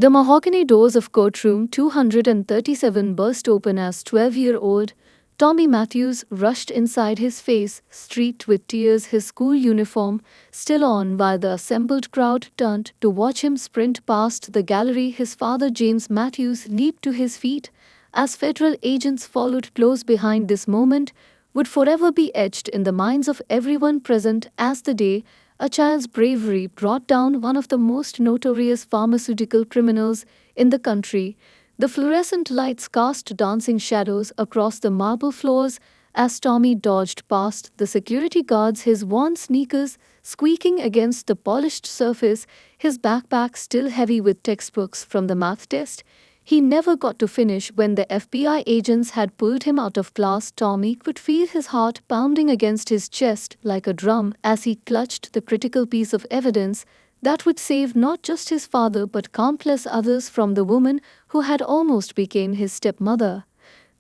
The mahogany doors of courtroom 237 burst open as 12-year-old Tommy Matthews rushed inside, his face streaked with tears, his school uniform still on, while the assembled crowd turned to watch him sprint past the gallery. His father, James Matthews, leaped to his feet as federal agents followed close behind. This moment would forever be etched in the minds of everyone present as the day a child's bravery brought down one of the most notorious pharmaceutical criminals in the country. The fluorescent lights cast dancing shadows across the marble floors as Tommy dodged past the security guards, his worn sneakers squeaking against the polished surface, his backpack still heavy with textbooks from the math test he never got to finish. When the FBI agents had pulled him out of class, Tommy could feel his heart pounding against his chest like a drum as he clutched the critical piece of evidence that would save not just his father but countless others from the woman who had almost become his stepmother.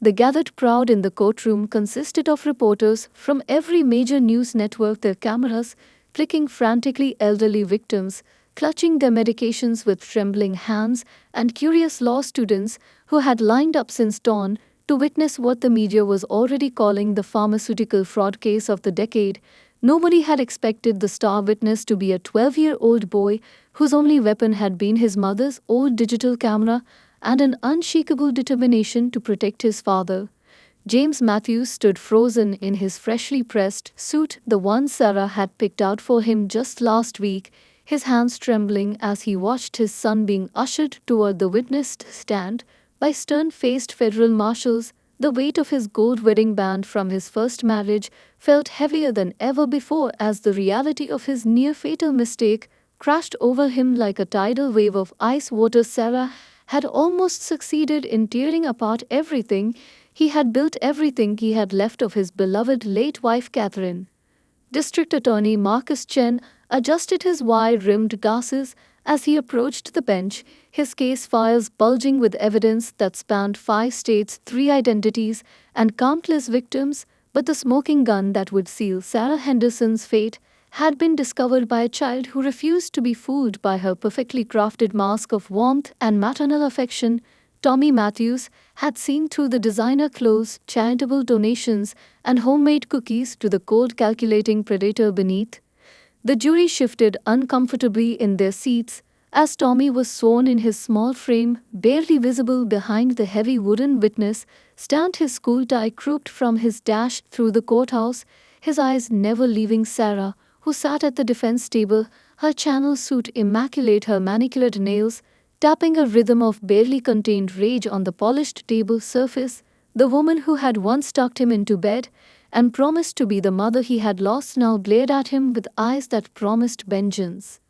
The gathered crowd in the courtroom consisted of reporters from every major news network, their cameras clicking frantically, elderly victims clutching their medications with trembling hands, and curious law students who had lined up since dawn to witness what the media was already calling the pharmaceutical fraud case of the decade. Nobody had expected the star witness to be a 12-year-old boy whose only weapon had been his mother's old digital camera and an unshakable determination to protect his father. James Matthews stood frozen in his freshly pressed suit, the one Sarah had picked out for him just last week, his hands trembling as he watched his son being ushered toward the witness stand by stern-faced federal marshals. The weight of his gold wedding band from his first marriage felt heavier than ever before as the reality of his near-fatal mistake crashed over him like a tidal wave of ice water. Sarah had almost succeeded in tearing apart everything he had built, everything he had left of his beloved late wife Catherine. District Attorney Marcus Chen adjusted his wide-rimmed glasses as he approached the bench, his case files bulging with evidence that spanned 5 states, 3 identities, and countless victims. But the smoking gun that would seal Sarah Henderson's fate had been discovered by a child who refused to be fooled by her perfectly crafted mask of warmth and maternal affection. Tommy Matthews had seen through the designer clothes, charitable donations, and homemade cookies to the cold, calculating predator beneath. The jury shifted uncomfortably in their seats as Tommy was sworn in. His small frame, barely visible behind the heavy wooden witness stand, his school tie crooked from his dash through the courthouse, his eyes never leaving Sarah, who sat at the defense table, her Channel suit immaculate, her manicured nails tapping a rhythm of barely contained rage on the polished table surface. The woman who had once tucked him into bed and promised to be the mother he had lost now glared at him with eyes that promised vengeance.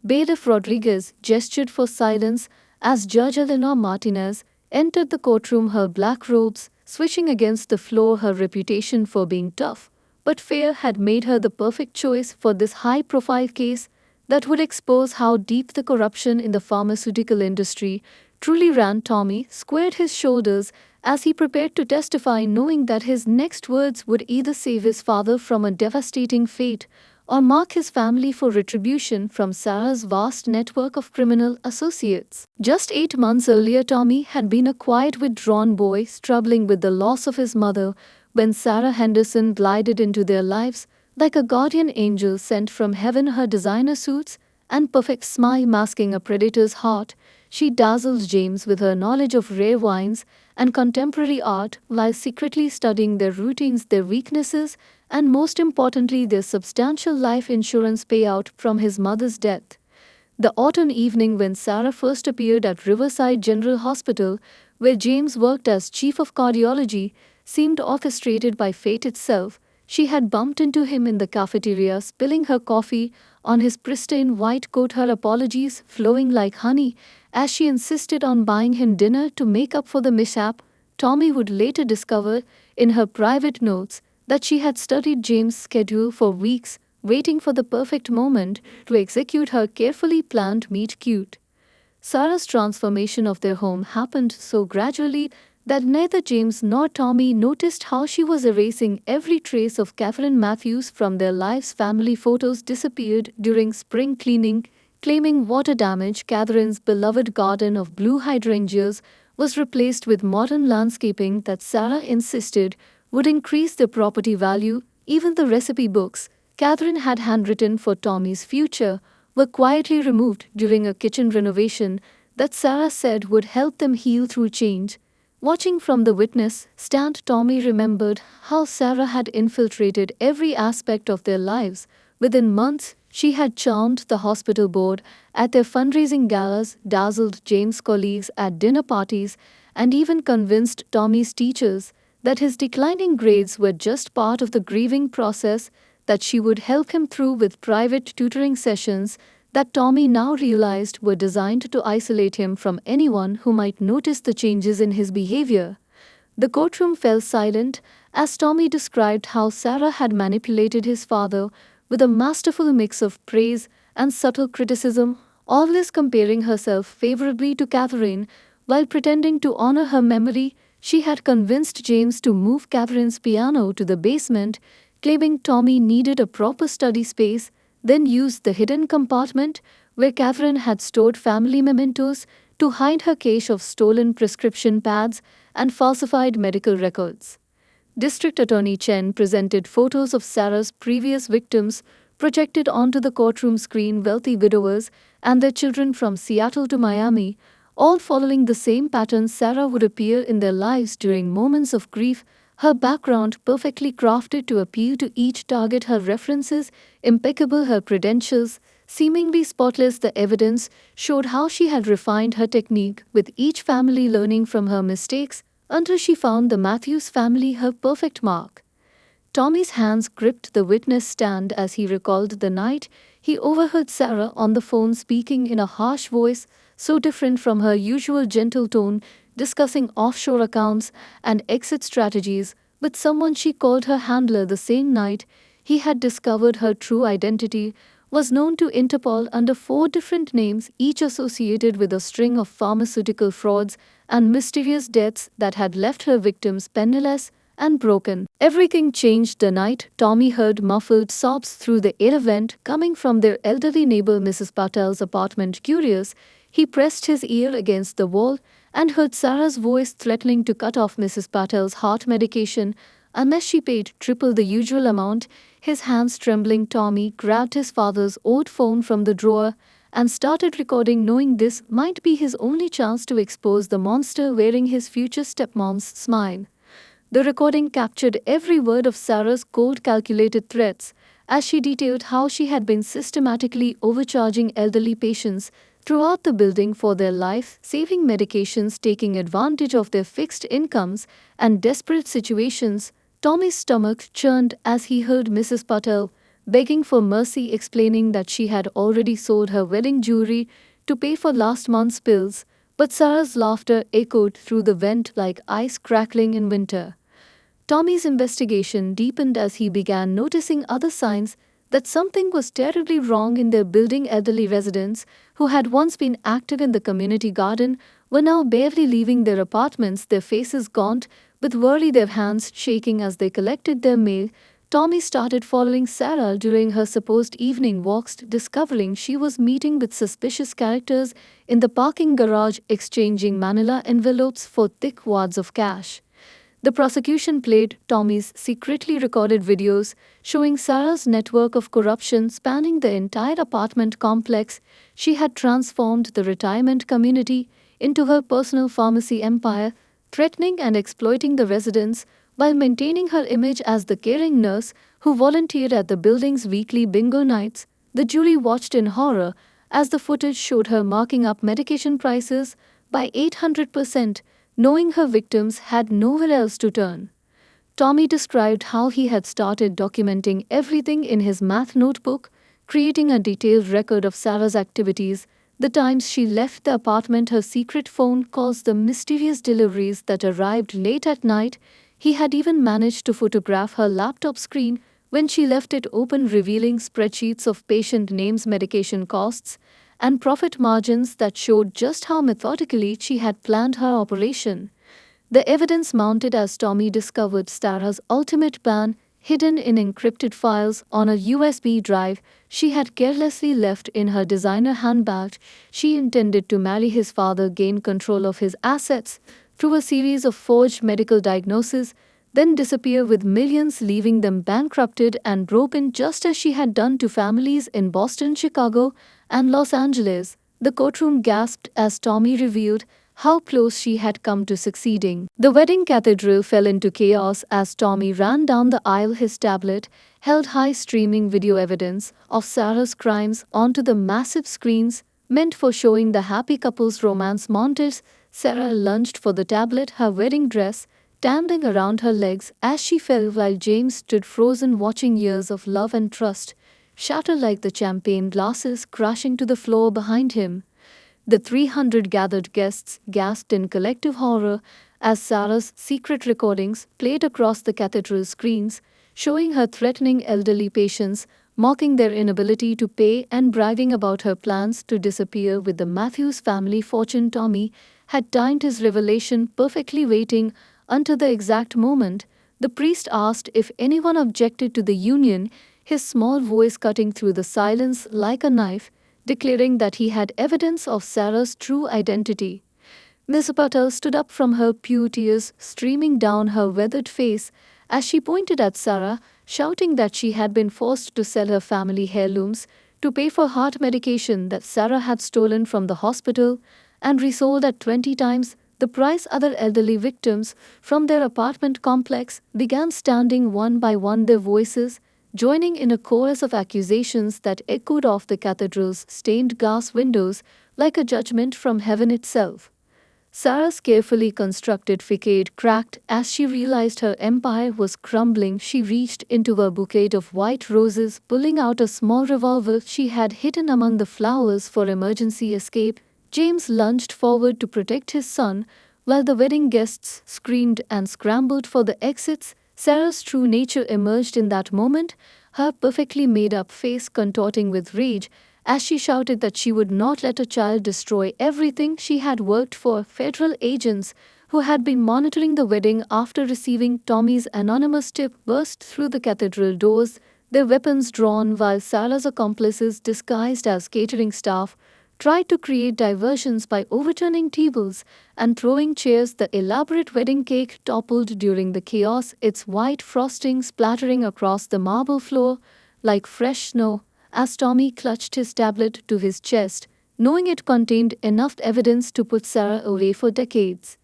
Bailiff Rodriguez gestured for silence as Judge Eleanor Martinez entered the courtroom, her black robes swishing against the floor. Her reputation for being tough but fair had made her the perfect choice for this high-profile case that would expose how deep the corruption in the pharmaceutical industry truly ran. Tommy squared his shoulders as he prepared to testify, knowing that his next words would either save his father from a devastating fate or mark his family for retribution from Sarah's vast network of criminal associates. Just 8 months earlier, Tommy had been a quiet, withdrawn boy struggling with the loss of his mother when Sarah Henderson glided into their lives like a guardian angel sent from heaven, her designer suits and perfect smile masking a predator's heart. She dazzled James with her knowledge of rare wines and contemporary art while secretly studying their routines, their weaknesses, and most importantly, their substantial life insurance payout from his mother's death. The autumn evening when Sarah first appeared at Riverside General Hospital, where James worked as chief of cardiology, seemed orchestrated by fate itself. She had bumped into him in the cafeteria, spilling her coffee on his pristine white coat, her apologies flowing like honey as she insisted on buying him dinner to make up for the mishap. Tommy would later discover in her private notes that she had studied James' schedule for weeks, waiting for the perfect moment to execute her carefully planned meet cute. Sarah's transformation of their home happened so gradually that neither James nor Tommy noticed how she was erasing every trace of Catherine Matthews from their lives. Family photos disappeared during spring cleaning, claiming water damage. Catherine's beloved garden of blue hydrangeas was replaced with modern landscaping that Sarah insisted would increase the property value. Even the recipe books Catherine had handwritten for Tommy's future were quietly removed during a kitchen renovation that Sarah said would help them heal through change. Watching from the witness stand, Tommy remembered how Sarah had infiltrated every aspect of their lives. Within months, she had charmed the hospital board at their fundraising galas, dazzled James' colleagues at dinner parties, and even convinced Tommy's teachers that his declining grades were just part of the grieving process, that she would help him through with private tutoring sessions that Tommy now realized were designed to isolate him from anyone who might notice the changes in his behavior. The courtroom fell silent as Tommy described how Sarah had manipulated his father with a masterful mix of praise and subtle criticism, always comparing herself favorably to Catherine while pretending to honor her memory. She had convinced James to move Catherine's piano to the basement, claiming Tommy needed a proper study space, then used the hidden compartment where Catherine had stored family mementos to hide her cache of stolen prescription pads and falsified medical records. District Attorney Chen presented photos of Sarah's previous victims projected onto the courtroom screen, wealthy widowers and their children from Seattle to Miami, all following the same pattern. Sarah would appear in their lives during moments of grief, her background perfectly crafted to appeal to each target, her references impeccable, her credentials seemingly spotless. The evidence showed how she had refined her technique, with each family learning from her mistakes until she found the Matthews family her perfect mark. Tommy's hands gripped the witness stand as he recalled the night he overheard Sarah on the phone speaking in a harsh voice, so different from her usual gentle tone, discussing offshore accounts and exit strategies with someone she called her handler. The same night he had discovered her true identity was known to Interpol under 4 different names, each associated with a string of pharmaceutical frauds and mysterious deaths that had left her victims penniless and broken. Everything changed the night Tommy heard muffled sobs through the air vent coming from their elderly neighbor Mrs. Patel's apartment. Curious, he pressed his ear against the wall and heard Sarah's voice threatening to cut off Mrs. Patel's heart medication unless she paid triple the usual amount. His hands trembling, Tommy grabbed his father's old phone from the drawer and started recording, knowing this might be his only chance to expose the monster wearing his future stepmom's smile. The recording captured every word of Sarah's cold, calculated threats as she detailed how she had been systematically overcharging elderly patients throughout the building for their life-saving medications, taking advantage of their fixed incomes and desperate situations. Tommy's stomach churned as he heard Mrs. Patel begging for mercy, explaining that she had already sold her wedding jewelry to pay for last month's bills. But Sarah's laughter echoed through the vent like ice crackling in winter. Tommy's investigation deepened as he began noticing other signs that something was terribly wrong in their building. Elderly residents who had once been active in the community garden were now barely leaving their apartments, their faces gaunt with worry, their hands shaking as they collected their mail. Tommy started following Sarah during her supposed evening walks, discovering she was meeting with suspicious characters in the parking garage, exchanging manila envelopes for thick wads of cash. The prosecution played Tommy's secretly recorded videos showing Sarah's network of corruption spanning the entire apartment complex. She had transformed the retirement community into her personal pharmacy empire, threatening and exploiting the residents while maintaining her image as the caring nurse who volunteered at the building's weekly bingo nights. The jury watched in horror as the footage showed her marking up medication prices by 800%, knowing her victims had nowhere else to turn. Tommy described how he had started documenting everything in his math notebook, creating a detailed record of Sarah's activities, the times she left the apartment, her secret phone calls, the mysterious deliveries that arrived late at night. He had even managed to photograph her laptop screen when she left it open, revealing spreadsheets of patient names, medication costs, and profit margins that showed just how methodically she had planned her operation. The evidence mounted as Tommy discovered Sarah's ultimate plan, hidden in encrypted files on a USB drive she had carelessly left in her designer handbag. She intended to marry his father, gain control of his assets through a series of forged medical diagnoses, then disappear with millions, leaving them bankrupted and broken just as she had done to families in Boston, Chicago, and Los Angeles. The courtroom gasped as Tommy revealed how close she had come to succeeding. The wedding cathedral fell into chaos as Tommy ran down the aisle, his tablet held high, streaming video evidence of Sarah's crimes onto the massive screens meant for showing the happy couple's romance montage. Sarah lunged for the tablet, her wedding dress dangling around her legs as she fell, while James stood frozen, watching years of love and trust shatter like the champagne glasses crashing to the floor behind him. The 300 gathered guests gasped in collective horror as Sarah's secret recordings played across the cathedral screens, showing her threatening elderly patients, mocking their inability to pay, and bragging about her plans to disappear with the Matthews family fortune. Tommy had timed his revelation perfectly, waiting until the exact moment the priest asked if anyone objected to the union, his small voice cutting through the silence like a knife, declaring that he had evidence of Sarah's true identity. Miss Patel stood up from her pew, tears streaming down her weathered face as she pointed at Sarah, shouting that she had been forced to sell her family heirlooms to pay for heart medication that Sarah had stolen from the hospital and resold at 20 times the price. Other elderly victims from their apartment complex began standing one by one, their voices joining in a chorus of accusations that echoed off the cathedral's stained glass windows like a judgment from heaven itself. Sarah's carefully constructed facade cracked as she realized her empire was crumbling. She reached into a bouquet of white roses, pulling out a small revolver she had hidden among the flowers for emergency escape. James lunged forward to protect his son, while the wedding guests screamed and scrambled for the exits. Sarah's true nature emerged in that moment, her perfectly made-up face contorting with rage as she shouted that she would not let a child destroy everything she had worked for. Federal agents who had been monitoring the wedding after receiving Tommy's anonymous tip burst through the cathedral doors, their weapons drawn, while Sarah's accomplices, disguised as catering staff, tried to create diversions by overturning tables and throwing chairs. The elaborate wedding cake toppled during the chaos, its white frosting splattering across the marble floor like fresh snow as Tommy clutched his tablet to his chest, knowing it contained enough evidence to put Sarah away for decades.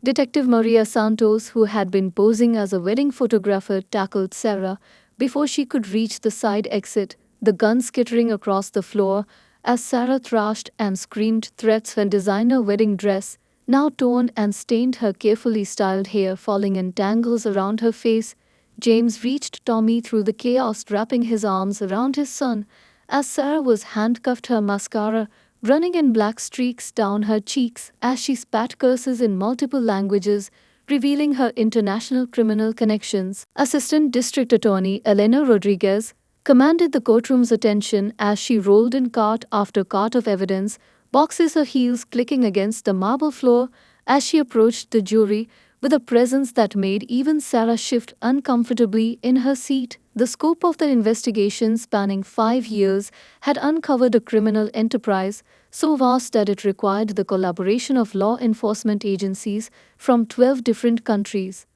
Detective Maria Santos, who had been posing as a wedding photographer, tackled Sarah before she could reach the side exit, the gun skittering across the floor as Sarah thrashed and screamed threats. Her designer wedding dress, now torn and stained, her carefully styled hair falling in tangles around her face. James reached Tommy through the chaos, wrapping his arms around his son as Sarah was handcuffed, her mascara running in black streaks down her cheeks as she spat curses in multiple languages, revealing her international criminal connections. Assistant District Attorney Elena Rodriguez commanded the courtroom's attention as she rolled in cart after cart of evidence boxes, her heels clicking against the marble floor as she approached the jury with a presence that made even Sarah shift uncomfortably in her seat. The scope of the investigation, spanning 5 years, had uncovered a criminal enterprise so vast that it required the collaboration of law enforcement agencies from 12 different countries.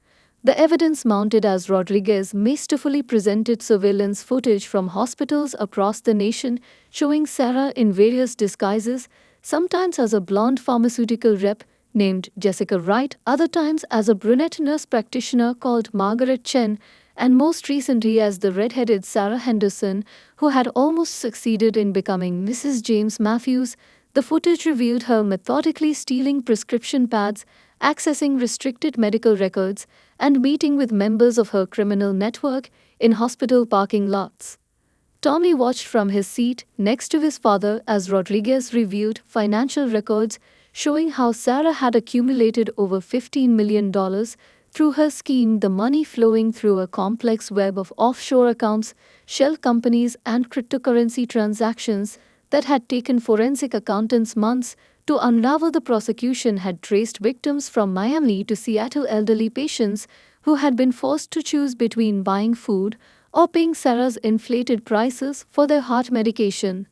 The evidence mounted as Rodriguez masterfully presented surveillance footage from hospitals across the nation, showing Sarah in various disguises, sometimes as a blonde pharmaceutical rep named Jessica Wright, other times as a brunette nurse practitioner called Margaret Chen, and most recently as the red-headed Sarah Henderson, who had almost succeeded in becoming Mrs. James Matthews. The footage revealed her methodically stealing prescription pads, accessing restricted medical records, and meeting with members of her criminal network in hospital parking lots. Tommy watched from his seat next to his father as Rodriguez reviewed financial records showing how Sarah had accumulated over $15 million through her scheme, the money flowing through a complex web of offshore accounts, shell companies, and cryptocurrency transactions that had taken forensic accountants months To unravel the prosecution had traced victims from Miami to Seattle, elderly patients who had been forced to choose between buying food or paying Sarah's inflated prices for their heart medication.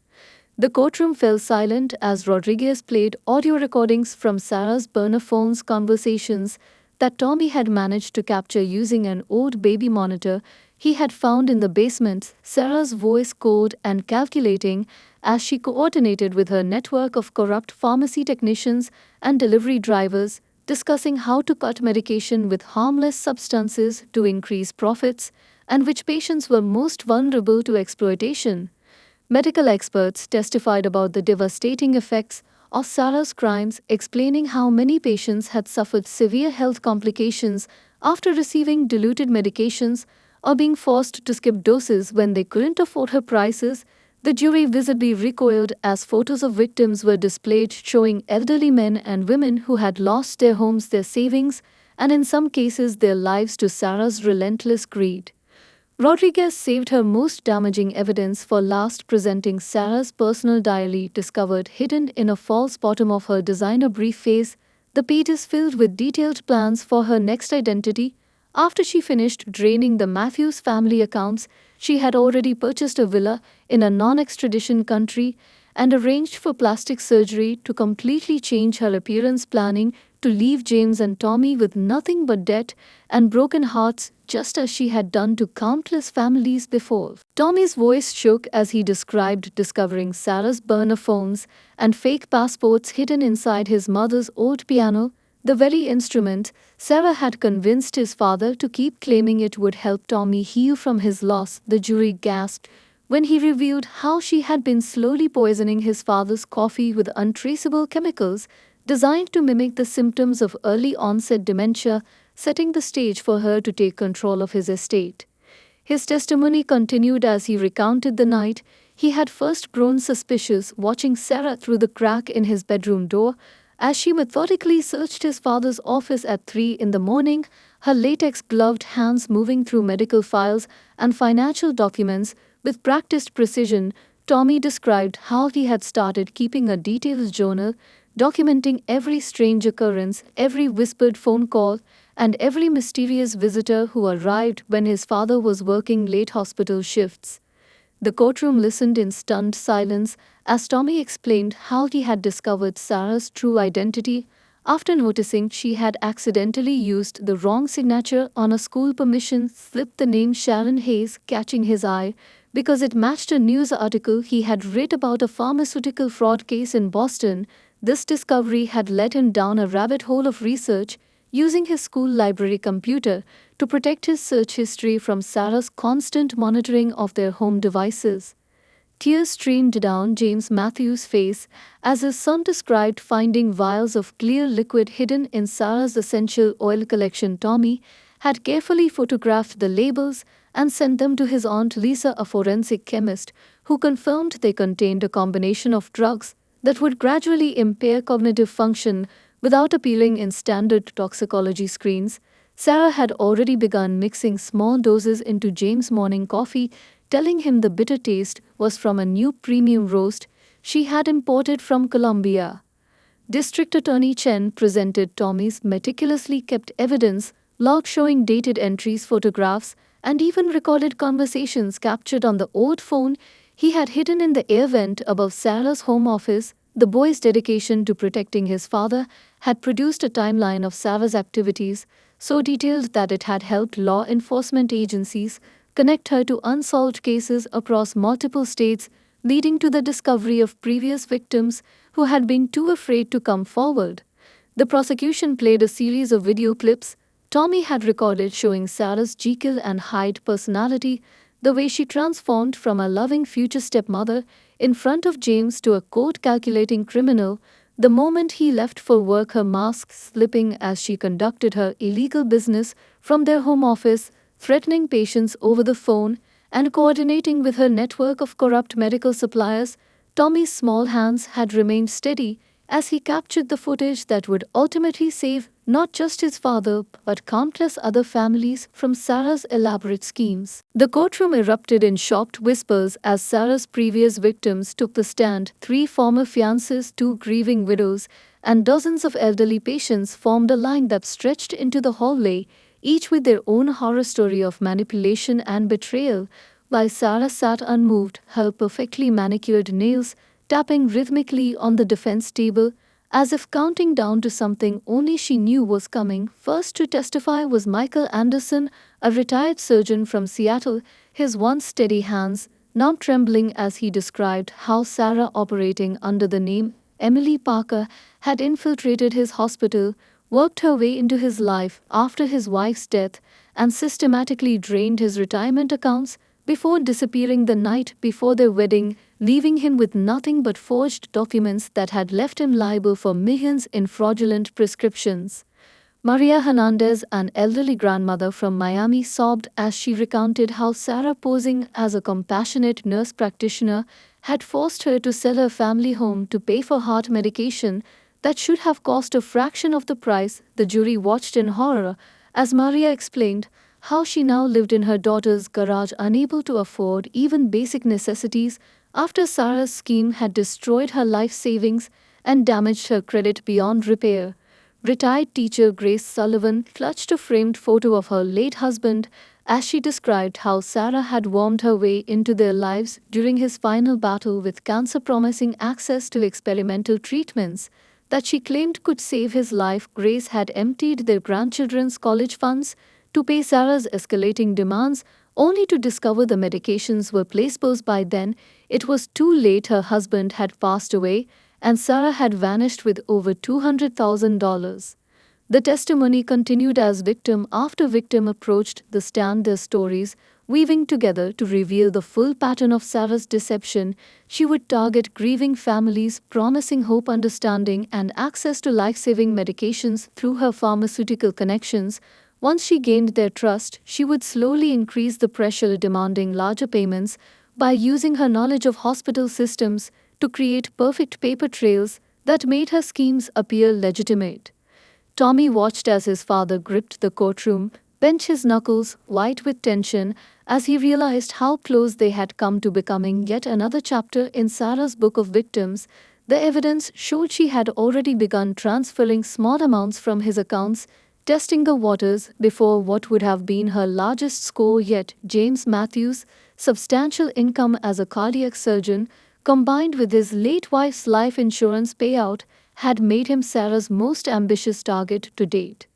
The courtroom fell silent as Rodriguez played audio recordings from Sarah's burner phone's conversations that Tommy had managed to capture using an old baby monitor he had found in the basement. Sarah's voice cold and calculating as she coordinated with her network of corrupt pharmacy technicians and delivery drivers, discussing how to cut medication with harmless substances to increase profits and which patients were most vulnerable to exploitation. Medical experts testified about the devastating effects of Sarah's crimes, explaining how many patients had suffered severe health complications after receiving diluted medications or being forced to skip doses when they couldn't afford her prices. The jury visibly recoiled as photos of victims were displayed showing elderly men and women who had lost their homes, their savings, and in some cases their lives to Sarah's relentless greed. Rodriguez saved her most damaging evidence for last, presenting Sarah's personal diary discovered hidden in a false bottom of her designer briefcase, the pages filled with detailed plans for her next identity. After she finished draining the Matthews family accounts, she had already purchased a villa in a non-extradition country and arranged for plastic surgery to completely change her appearance, planning to leave James and Tommy with nothing but debt and broken hearts, just as she had done to countless families before. Tommy's voice shook as he described discovering Sarah's burner phones and fake passports hidden inside his mother's old piano, the very instrument Sarah had convinced his father to keep, claiming it would help Tommy heal from his loss. The jury gasped when he revealed how she had been slowly poisoning his father's coffee with untraceable chemicals designed to mimic the symptoms of early onset dementia, setting the stage for her to take control of his estate. His testimony continued as he recounted the night he had first grown suspicious, watching Sarah through the crack in his bedroom door as she methodically searched his father's office at 3 in the morning, her latex-gloved hands moving through medical files and financial documents with practiced precision. Tommy described how he had started keeping a detailed journal, documenting every strange occurrence, every whispered phone call, and every mysterious visitor who arrived when his father was working late hospital shifts. The courtroom listened in stunned silence as Tommy explained how he had discovered Sarah's true identity after noticing she had accidentally used the wrong signature on a school permission slip, the name Sharon Hayes catching his eye because it matched a news article he had read about a pharmaceutical fraud case in Boston. This discovery had led him down a rabbit hole of research, using his school library computer to protect his search history from Sarah's constant monitoring of their home devices. Tears streamed down James Matthews' face as his son described finding vials of clear liquid hidden in Sarah's essential oil collection. Tommy had carefully photographed the labels and sent them to his aunt Lisa, a forensic chemist, who confirmed they contained a combination of drugs that would gradually impair cognitive function without appearing in standard toxicology screens. Sarah had already begun mixing small doses into James' morning coffee, telling him the bitter taste was from a new premium roast she had imported from Colombia. District Attorney Chen presented Tommy's meticulously kept evidence log showing dated entries, photographs, and even recorded conversations captured on the old phone he had hidden in the air vent above Sarah's home office. The boy's dedication to protecting his father had produced a timeline of Sarah's activities so detailed that it had helped law enforcement agencies connect her to unsolved cases across multiple states, leading to the discovery of previous victims who had been too afraid to come forward. The prosecution played a series of video clips Tommy had recorded showing Sarah's Jekyll and Hyde personality, the way she transformed from a loving future stepmother in front of James to a cold-calculating criminal the moment he left for work, her mask slipping as she conducted her illegal business from their home office, threatening patients over the phone, and coordinating with her network of corrupt medical suppliers. Tommy's small hands had remained steady, as he captured the footage that would ultimately save not just his father but countless other families from Sarah's elaborate schemes. The courtroom erupted in shocked whispers as Sarah's previous victims took the stand. Three former fiancés, two grieving widows, and dozens of elderly patients formed a line that stretched into the hallway, each with their own horror story of manipulation and betrayal, while Sarah sat unmoved, her perfectly manicured nails tapping rhythmically on the defense table, as if counting down to something only she knew was coming. First to testify was Michael Anderson, a retired surgeon from Seattle, his once steady hands now trembling as he described how Sarah, operating under the name Emily Parker, had infiltrated his hospital, worked her way into his life after his wife's death, and systematically drained his retirement accounts before disappearing the night before their wedding, leaving him with nothing but forged documents that had left him liable for millions in fraudulent prescriptions. Maria Hernandez, an elderly grandmother from Miami, sobbed as she recounted how Sarah, posing as a compassionate nurse practitioner, had forced her to sell her family home to pay for heart medication that should have cost a fraction of the price. The jury watched in horror as Maria explained how she now lived in her daughter's garage, unable to afford even basic necessities after Sarah's scheme had destroyed her life savings and damaged her credit beyond repair. Retired teacher Grace Sullivan clutched a framed photo of her late husband as she described how Sarah had wormed her way into their lives during his final battle with cancer, promising access to experimental treatments that she claimed could save his life. Grace had emptied their grandchildren's college funds to pay Sarah's escalating demands, only to discover the medications were placebo. By then, it was too late. Her husband had passed away, and Sarah had vanished with over $200,000. The testimony continued as victim after victim approached the stand, their stories weaving together to reveal the full pattern of Sarah's deception. She would target grieving families, promising hope, understanding, and access to life-saving medications through her pharmaceutical connections. Once she gained their trust, she would slowly increase the pressure, demanding larger payments by using her knowledge of hospital systems to create perfect paper trails that made her schemes appear legitimate. Tommy watched as his father gripped the courtroom bench, his knuckles white with tension, as he realized how close they had come to becoming yet another chapter in Sarah's book of victims. The evidence showed she had already begun transferring small amounts from his accounts, testing the waters before what would have been her largest score yet. James Matthews' substantial income as a cardiac surgeon, combined with his late wife's life insurance payout, had made him Sarah's most ambitious target to date.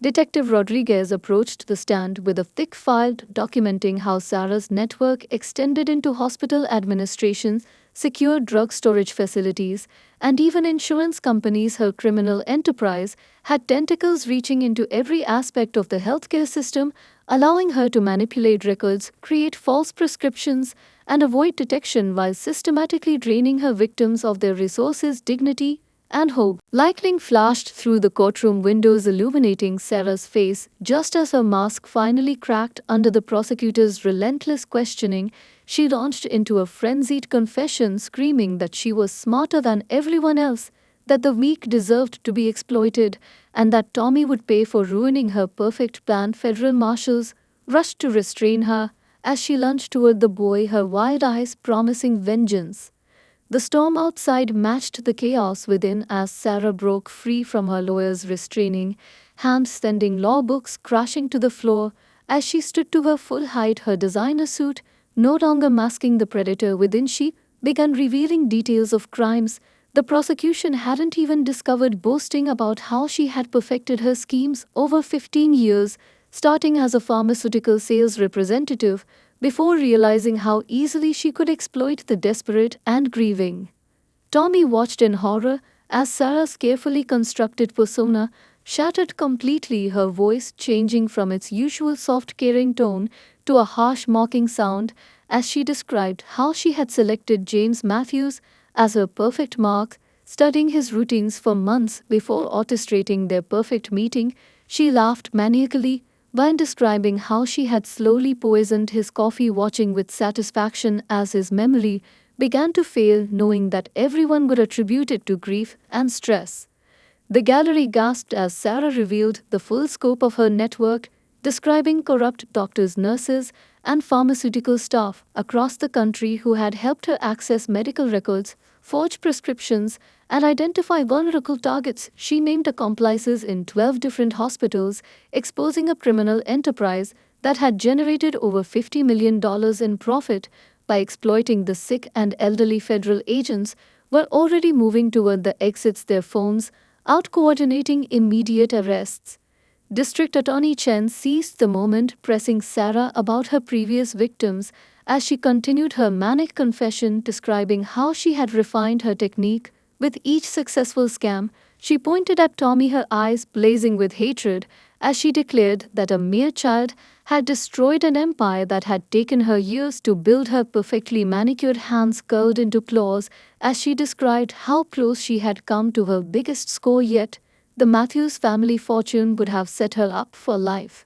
Detective Rodriguez approached the stand with a thick file documenting how Sarah's network extended into hospital administrations, secure drug storage facilities, and even insurance companies. Her criminal enterprise had tentacles reaching into every aspect of the healthcare system, allowing her to manipulate records, create false prescriptions, and avoid detection while systematically draining her victims of their resources, dignity, and hope. Lightning flashed through the courtroom windows, illuminating Sarah's face just as her mask finally cracked under the prosecutor's relentless questioning. She launched into a frenzied confession, screaming that she was smarter than everyone else, that the weak deserved to be exploited, and that Tommy would pay for ruining her perfect plan. Federal marshals rushed to restrain her as she lunged toward the boy, her wide eyes promising vengeance. The storm outside matched the chaos within as Sarah broke free from her lawyer's restraining hand, sending law books crashing to the floor as she stood to her full height, her designer suit no longer masking the predator within. She began revealing details of crimes the prosecution hadn't even discovered, boasting about how she had perfected her schemes over 15 years, starting as a pharmaceutical sales representative before realizing how easily she could exploit the desperate and grieving. Tommy watched in horror as Sarah's carefully constructed persona shattered completely, her voice changing from its usual soft, caring tone to a harsh, mocking sound as she described how she had selected James Matthews as her perfect mark, studying his routines for months before orchestrating their perfect meeting. She laughed maniacally when describing how she had slowly poisoned his coffee, watching with satisfaction as his memory began to fail, knowing that everyone would attribute it to grief and stress. The gallery gasped as Sarah revealed the full scope of her network, describing corrupt doctors, nurses, and pharmaceutical staff across the country who had helped her access medical records, forge prescriptions, and identify vulnerable targets. She named accomplices in 12 different hospitals, exposing a criminal enterprise that had generated over $50 million in profit by exploiting the sick and elderly. Federal agents were already moving toward the exits, their phones out coordinating immediate arrests. District Attorney Chen seized the moment, pressing Sarah about her previous victims as she continued her manic confession, describing how she had refined her technique with each successful scam. She pointed at Tommy, her eyes blazing with hatred, as she declared that a mere child had destroyed an empire that had taken her years to build. Her perfectly manicured hands curled into claws as she described how close she had come to her biggest score yet. The Matthews family fortune would have set her up for life.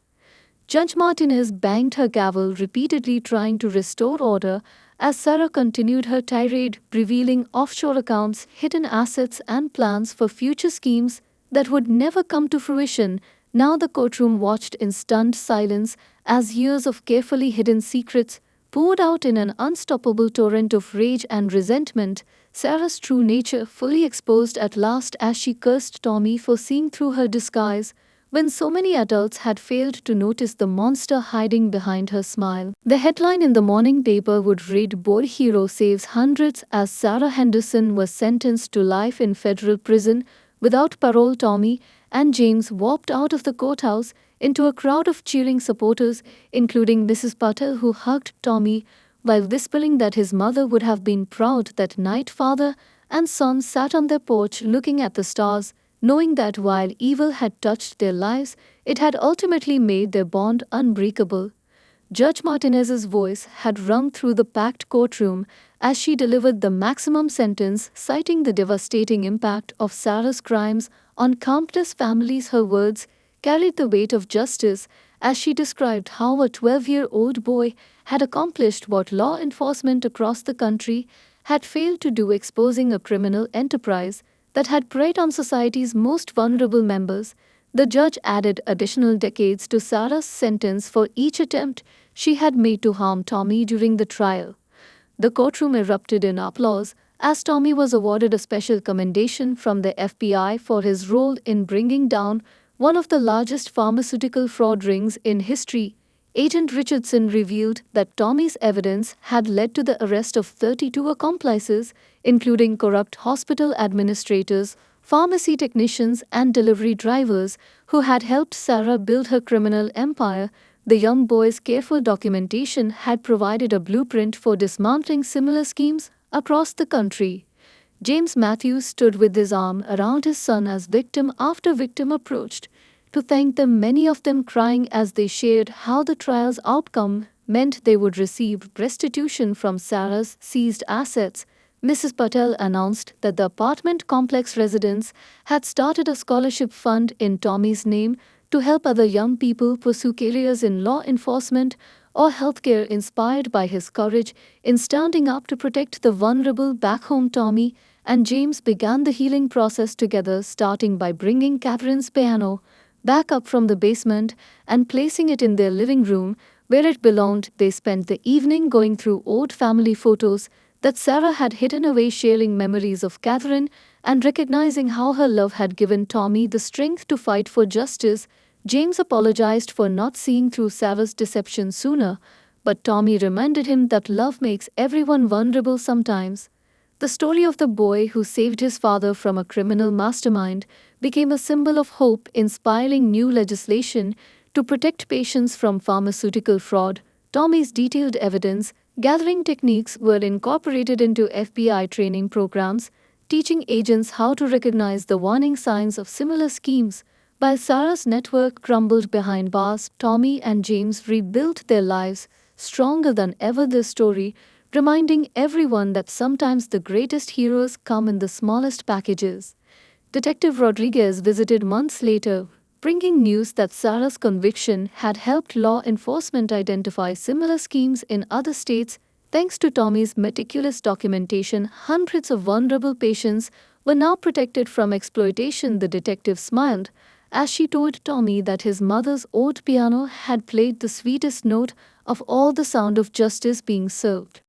Judge Martinez banged her gavel repeatedly, trying to restore order as Sarah continued her tirade, revealing offshore accounts, hidden assets, and plans for future schemes that would never come to fruition. Now the courtroom watched in stunned silence as years of carefully hidden secrets poured out in an unstoppable torrent of rage and resentment. Sarah's true nature fully exposed at last as she cursed Tommy for seeing through her disguise when so many adults had failed to notice the monster hiding behind her smile. The headline in the morning paper would read, "Boy Hero Saves Hundreds," as Sarah Henderson was sentenced to life in federal prison without parole. Tommy and James walked out of the courthouse into a crowd of cheering supporters, including Mrs. Patel, who hugged Tommy while whispering that his mother would have been proud. That night, father and son sat on their porch looking at the stars, knowing that while evil had touched their lives, it had ultimately made their bond unbreakable. Judge Martinez's voice had rung through the packed courtroom as she delivered the maximum sentence, citing the devastating impact of Sarah's crimes on countless families. Her words carried the weight of justice as she described how a 12-year-old boy had accomplished what law enforcement across the country had failed to do, exposing a criminal enterprise that had preyed on society's most vulnerable members. The judge added additional decades to Sarah's sentence for each attempt she had made to harm Tommy during the trial. The courtroom erupted in applause as Tommy was awarded a special commendation from the FBI for his role in bringing down one of the largest pharmaceutical fraud rings in history. Agent Richardson revealed that Tommy's evidence had led to the arrest of 32 accomplices, including corrupt hospital administrators, pharmacy technicians, and delivery drivers who had helped Sarah build her criminal empire. The young boy's careful documentation had provided a blueprint for dismantling similar schemes across the country. James Matthews stood with his arm around his son as victim after victim approached to thank them, many of them crying as they shared how the trial's outcome meant they would receive restitution from Sarah's seized assets. Mrs. Patel announced that the apartment complex residents had started a scholarship fund in Tommy's name to help other young people pursue careers in law enforcement or healthcare. Inspired by his courage in standing up to protect the vulnerable back home, Tommy and James began the healing process together, starting by bringing Catherine's piano back up from the basement and placing it in their living room where it belonged. They spent the evening going through old family photos that Sarah had hidden away, sharing memories of Catherine and recognizing how her love had given Tommy the strength to fight for justice. James apologized for not seeing through Sarah's deception sooner, but Tommy reminded him that love makes everyone vulnerable sometimes. The story of the boy who saved his father from a criminal mastermind became a symbol of hope, inspiring new legislation to protect patients from pharmaceutical fraud. Tommy's detailed evidence gathering techniques were incorporated into FBI training programs, teaching agents how to recognize the warning signs of similar schemes. While Sarah's network crumbled behind bars, Tommy and James rebuilt their lives stronger than ever. This story reminding everyone that sometimes the greatest heroes come in the smallest packages. Detective Rodriguez visited months later, bringing news that Sarah's conviction had helped law enforcement identify similar schemes in other states. Thanks to Tommy's meticulous documentation, hundreds of vulnerable patients were now protected from exploitation. The detective smiled as she told Tommy that his mother's old piano had played the sweetest note of all, the sound of justice being served.